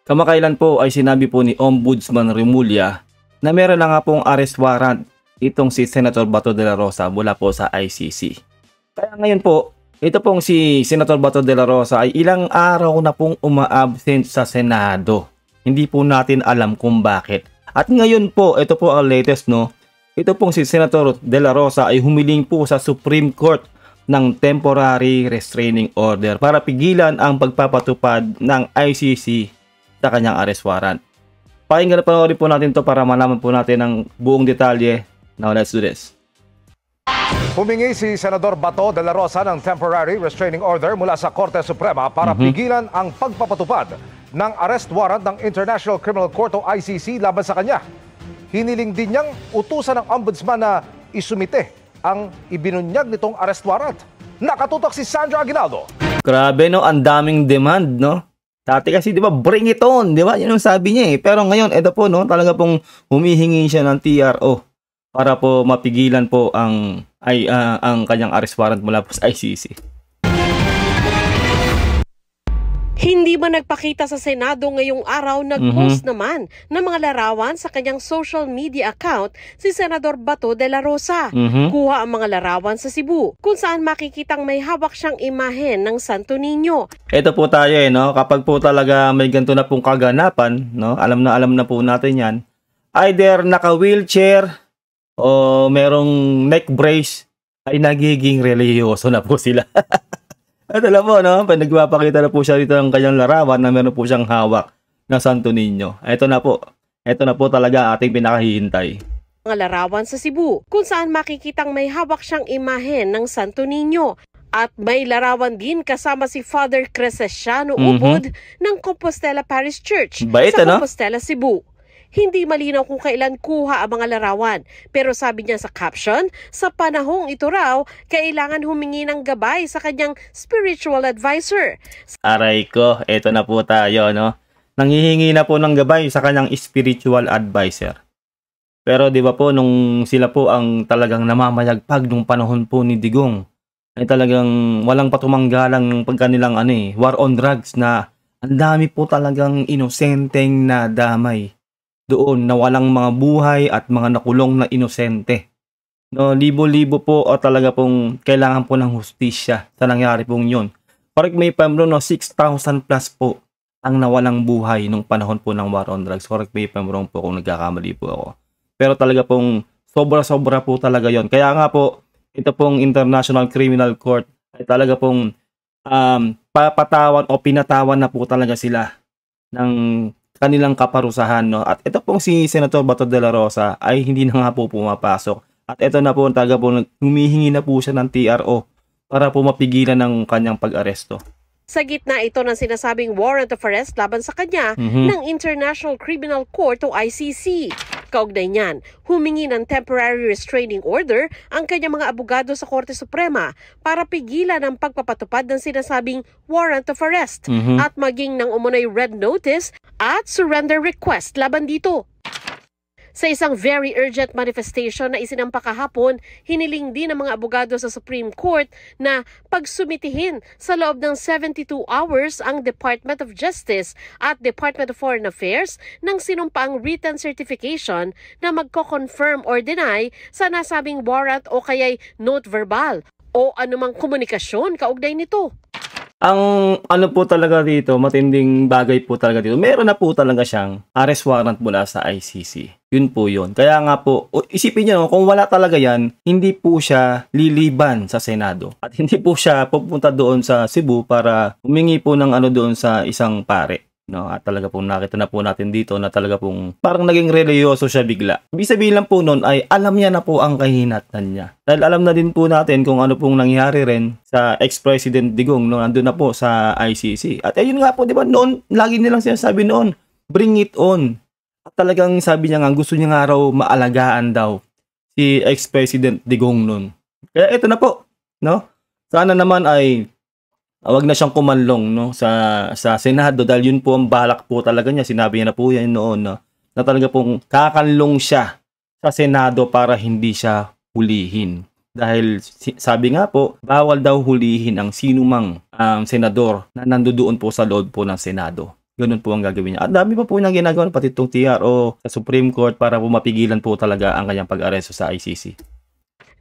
Kamakailan po ay sinabi po ni Ombudsman Remulla na meron na nga pong arrest warrant itong si Senator Bato de la Rosa mula po sa ICC. Kaya ngayon po, ito pong si Senator Bato de la Rosa ay ilang araw na pong uma-absent sa Senado. Hindi po natin alam kung bakit. At ngayon po, ito po ang latest, no? Ito pong si Senator de la Rosa ay humiling po sa Supreme Court ng temporary restraining order para pigilan ang pagpapatupad ng ICC sa kanyang arrest warrant. Pakinggan na panoorin po natin to para malaman po natin ang buong detalye. Now let's do this. Humingi si Senador Bato de la Rosa ng temporary restraining order mula sa Korte Suprema para pigilan ang pagpapatupad ng arrest warrant ng International Criminal Court o ICC laban sa kanya. Hiniling din niyang utusan ng ombudsman na isumite ang ibinunyag nitong arrest warrant. Nakatutok si Sandra Aguinaldo. Grabe, no, ang daming demand, no? Dati kasi 'di ba, bring it on, 'di ba? 'Yan ang sabi niya eh. Pero ngayon ito po, no, talaga pong humihingi siya ng TRO para po mapigilan po ang kanyang arrest warrant mula po sa ICC. Hindi ba nagpakita sa Senado ngayong araw, nag-post naman ng mga larawan sa kanyang social media account si Senador Bato de la Rosa. Kuha ang mga larawan sa Cebu, kung saan makikitang may hawak siyang imahen ng Santo Niño. Ito po tayo no, kapag po talaga may ganito na pong kaganapan, no, alam na po natin yan. Either naka-wheelchair o merong neck brace, ay nagiging reliyoso na po sila. At alam mo, no? Nagpapakita na po siya dito ng kanyang larawan na meron po siyang hawak na Santo Niño. Ito na po talaga ating pinakahihintay. Mga larawan sa Cebu, kung saan makikitang may hawak siyang imahen ng Santo Niño. At may larawan din kasama si Father Crescentiano Ubod ng Compostela Parish Church sa Compostela, Cebu. Hindi malinaw kung kailan kuha ang mga larawan. Pero sabi niya sa caption, sa panahong ito raw, kailangan humingi ng gabay sa kanyang spiritual advisor. Aray ko, eto na po tayo, no? Nanghihingi na po ng gabay sa kanyang spiritual advisor. Pero di ba po, nung sila po ang talagang namamayagpag nung panahon po ni Digong, ay talagang walang patumanggalang pagkanilang war on drugs na ang dami po talagang inosenteng na damay doon na walang mga buhay at mga nakulong na inosente. No, libo-libo po o talaga pong kailangan po ng hustisya sa nangyari pong yun. Correct me if I'm wrong, 6,000 plus po ang nawalang buhay nung panahon po ng war on drugs. Correct me if I'm wrong po kung nagkakamali po ako. Pero talaga pong sobra-sobra po talaga yon. Kaya nga po, ito pong International Criminal Court ay talaga pong papatawan o pinatawan na po talaga sila ng kanilang kaparusahan, no? At ito pong si Senator Bato de la Rosa ay hindi na nga po pumapasok. At ito na po, talaga po humihingi na po siya ng TRO para po mapigilan ng kanyang pag-aresto. Sa gitna ito ng sinasabing warrant of arrest laban sa kanya ng International Criminal Court o ICC. Kaugnay niyan, humingi ng temporary restraining order ang kanyang mga abogado sa Korte Suprema para pigilan ang pagpapatupad ng sinasabing warrant of arrest at maging ng umunay red notice at surrender request laban dito. Sa isang very urgent manifestation na isinampa kahapon, hiniling din ng mga abogado sa Supreme Court na pagsumitihin sa loob ng 72 hours ang Department of Justice at Department of Foreign Affairs ng sinumpaang written certification na magko-confirm or deny sa nasabing warrant o kaya'y note verbal o anumang komunikasyon kaugnay nito. Ang po talaga dito, matinding bagay po talaga dito. Meron na po talaga siyang arrest warrant mula sa ICC. Yun po yun. Kaya nga po, isipin niyo, kung wala talaga yan, hindi po siya liliban sa Senado. At hindi po siya pupunta doon sa Cebu para humingi po ng doon sa isang pare. No, at talaga pong nakita na po natin dito na talaga pong parang naging reliyoso siya bigla. Ibig sabihin lang po noon ay alam niya na po ang kahinatnan niya. Dahil alam na din po natin kung ano pong nangyari rin sa ex-president Digong noon nandun na po sa ICC. At ayun nga po, di ba, noon, lagi nilang sinasabi noon, bring it on. At talagang sabi niya nga, gusto niya nga raw maalagaan daw si ex-president Digong noon. Kaya ito na po, no? Sana naman ay wag na siyang kumanlong, no, sa Senado dahil yun po ang balak po talaga niya. Sinabi niya na po yan noon, no, na talaga pong kakanlong siya sa Senado para hindi siya hulihin. Dahil sabi nga po, bawal daw hulihin ang sinumang senador na nandoon po sa loob po ng Senado. Ganun po ang gagawin niya. At dami pa po niyang ginagawa, pati itong TRO sa Supreme Court para po mapigilan po talaga ang kanyang pag-aresto sa ICC.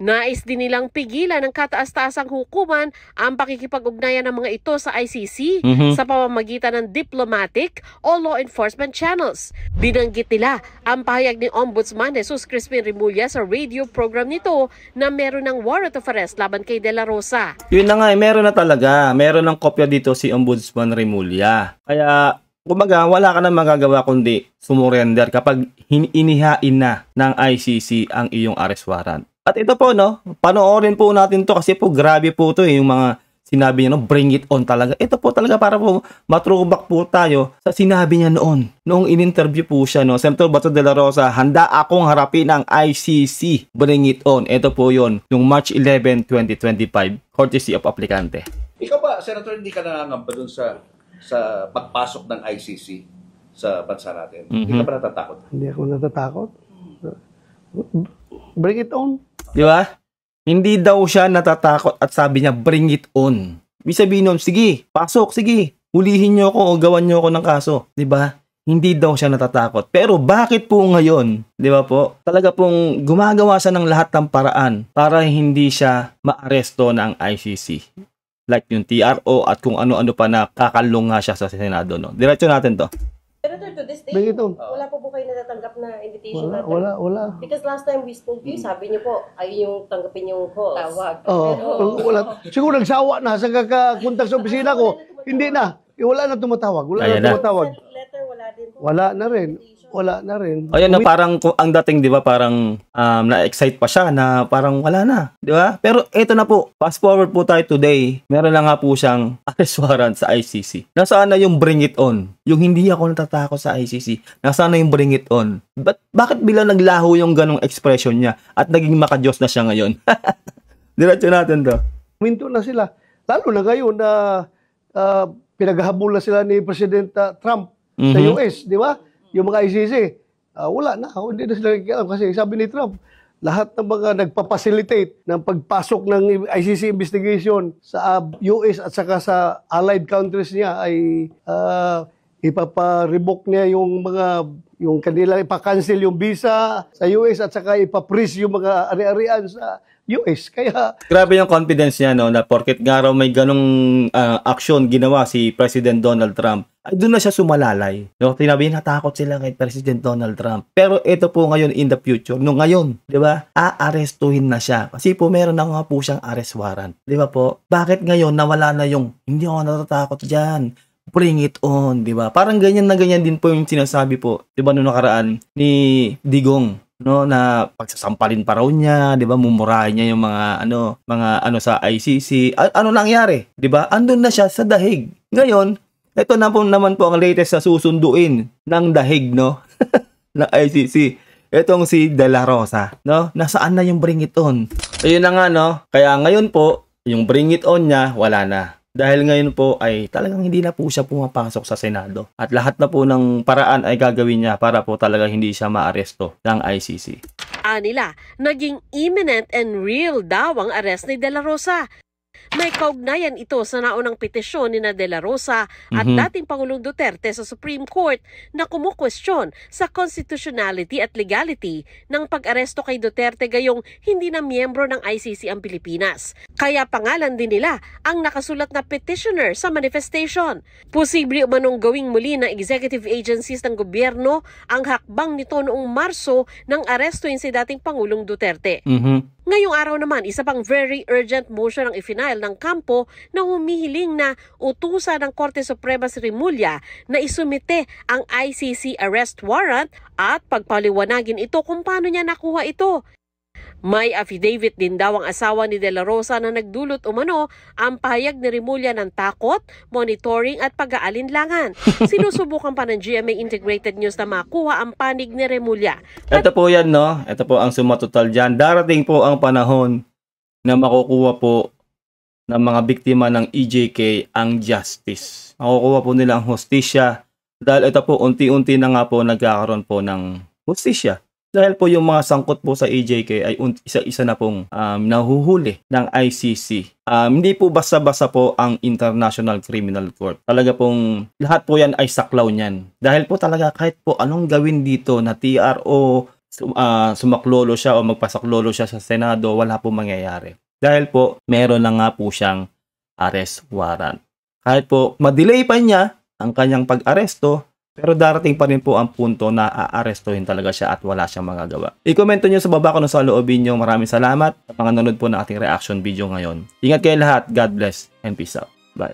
Nais din nilang pigilan ng kataas-taasang hukuman ang pakikipag-ugnayan ng mga ito sa ICC sa pamamagitan ng diplomatic o law enforcement channels. Binanggit nila ang pahayag ni Ombudsman Jesus Crispin Remulla sa radio program nito na meron ng warrant of arrest laban kay De La Rosa. Yun na nga, meron na talaga. Meron ng kopya dito si Ombudsman Remulla. Kaya, kumbaga, wala ka na magagawa kundi sumurrender kapag inihain na ng ICC ang iyong arrest warrant. At ito po, no, panoorin po natin to kasi po grabe po to yung mga sinabi niya, no, bring it on talaga. Ito po talaga para po matrubak po tayo sa sinabi niya noong in-interview po siya, no. Senator Bato de la Rosa, handa akong harapin ang ICC, bring it on. Ito po yon yung March 11, 2025, courtesy of applicante. Ikaw ba, Senator, hindi ka nangangamba dun sa pagpasok ng ICC sa bansa natin? Hindi ka ba natatakot? Hindi ako natatakot. Bring it on. Di ba? Hindi daw siya natatakot at sabi niya, bring it on. Ibig sabihin nun, sige, pasok, sige. Hulihin niyo ako o gawan niyo ako ng kaso. Di ba? Hindi daw siya natatakot. Pero bakit po ngayon? Di ba po? Talaga pong gumagawa siya ng lahat ng paraan para hindi siya maaresto ng ICC. Like yung TRO at kung ano-ano pa na kakalong nga siya sa Senado. No? Diretso natin to. Senator, to this day, Bring it on. wala po kayo natatanggap na invitation natin? Wala. Because last time we spoke to you, sabi niyo po, ay yung tanggapin yung tawag. Wala. Siguro nagsawa na sa kakakontak sa opisina ko. Hindi na. Wala na tumatawag. Ayan na. Letter, wala din po. Wala na rin. Ayun na, parang ang dating, di ba, parang na-excite pa siya na parang wala na. Di ba? Pero ito na po, fast forward po tayo today, meron na nga po siyang arrest warrant sa ICC. Nasaan na yung bring it on? Yung hindi ako natatakot sa ICC. Nasaan na yung bring it on? Bakit bilang naglaho yung ganong expression niya at naging makadiyos na siya ngayon? Diretso natin to. Minto na sila. Lalo na ngayon na pinaghahabol na sila ni President Trump sa US, di ba? Yung mga ICC, wala na. Hindi na sila nakikialam kasi sabi ni Trump, lahat ng mga nagpa-facilitate ng pagpasok ng ICC investigation sa US at saka sa allied countries niya ay ipapa-revoke niya yung kanila, ipa-cancel yung visa sa US at saka ipa-freeze yung mga ari-arian sa US. Kaya grabe yung confidence niya, no, na porket nga raw may ganong action ginawa si President Donald Trump, ay doon na siya sumalalay. No, tinabi natakot sila kay President Donald Trump. Pero ito po ngayon in the future, no ngayon, 'di ba? Aarestuhin na siya. Kasi po meron na nga po siyang arrest warrant. 'Di ba po? Bakit ngayon nawala na yung hindi ako natatakot diyan? Bring it on, 'di ba? Parang ganyan na ganyan din po yung sinasabi po, 'di ba, noong nakaraan ni Digong, no, na pagsasampalin pa raw niya, 'di ba, mumurahin niya yung mga ano sa ICC. Ano nangyari, 'di ba? Andun na siya sa dahig. Ngayon, ito na po naman po ang latest sa susunduin ng dahig, no, ng ICC. Itong si De La Rosa, no? Nasaan na yung bring it on? Ayun na nga, no? Kaya ngayon po, yung bring it on niya, wala na. Dahil ngayon po ay talagang hindi na po siya pumapasok sa Senado. At lahat na po ng paraan ay gagawin niya para po talaga hindi siya maaresto ng ICC. Anila, naging imminent and real daw ang arrest ni De La Rosa. May kaugnayan ito sa naunang petisyon ni De La Rosa at dating Pangulong Duterte sa Supreme Court na kumukwestiyon sa constitutionality at legality ng pag-aresto kay Duterte gayong hindi na miyembro ng ICC ang Pilipinas. Kaya pangalan din nila ang nakasulat na petitioner sa manifestation. Posible umanong gawing muli ng executive agencies ng gobyerno ang hakbang nito noong Marso nang arestuin si dating Pangulong Duterte. Ngayong araw naman, isa pang very urgent motion ang ifinail ng kampo na humihiling na utusan ng Korte Suprema si Remulla na isumite ang ICC arrest warrant at pagpaliwanagin ito kung paano niya nakuha ito. May affidavit din daw ang asawa ni De La Rosa na nagdulot umano ang pahayag ni Remulla ng takot, monitoring at pag-aalinlangan. Sinusubukan pa ng GMA Integrated News na makuha ang panig ni Remulla. Ito po yan, no? Ito po ang sumatotal dyan. Darating po ang panahon na makukuha po ng mga biktima ng EJK ang justice. Makukuha po nila ang hustisya dahil ito po unti-unti na nga po nagkakaroon po ng hustisya. Dahil po yung mga sangkot po sa EJK ay isa-isa na pong nahuhuli ng ICC. Hindi po basta-basta po ang International Criminal Court. Talaga pong lahat po yan ay saklaw niyan. Dahil po talaga kahit po anong gawin dito na TRO, sumaklolo siya o magpasaklolo siya sa Senado, wala po mangyayari. Dahil po meron na nga po siyang arrest warrant. Kahit po madelay pa niya ang kanyang pag-aresto, pero darating pa rin po ang punto na aarestuhin talaga siya at wala siyang magagawa. I-komento nyo sa baba kung sa loobin nyo. Maraming salamat sa mga nanonood po ng ating reaction video ngayon. Ingat kayo lahat. God bless and peace out. Bye.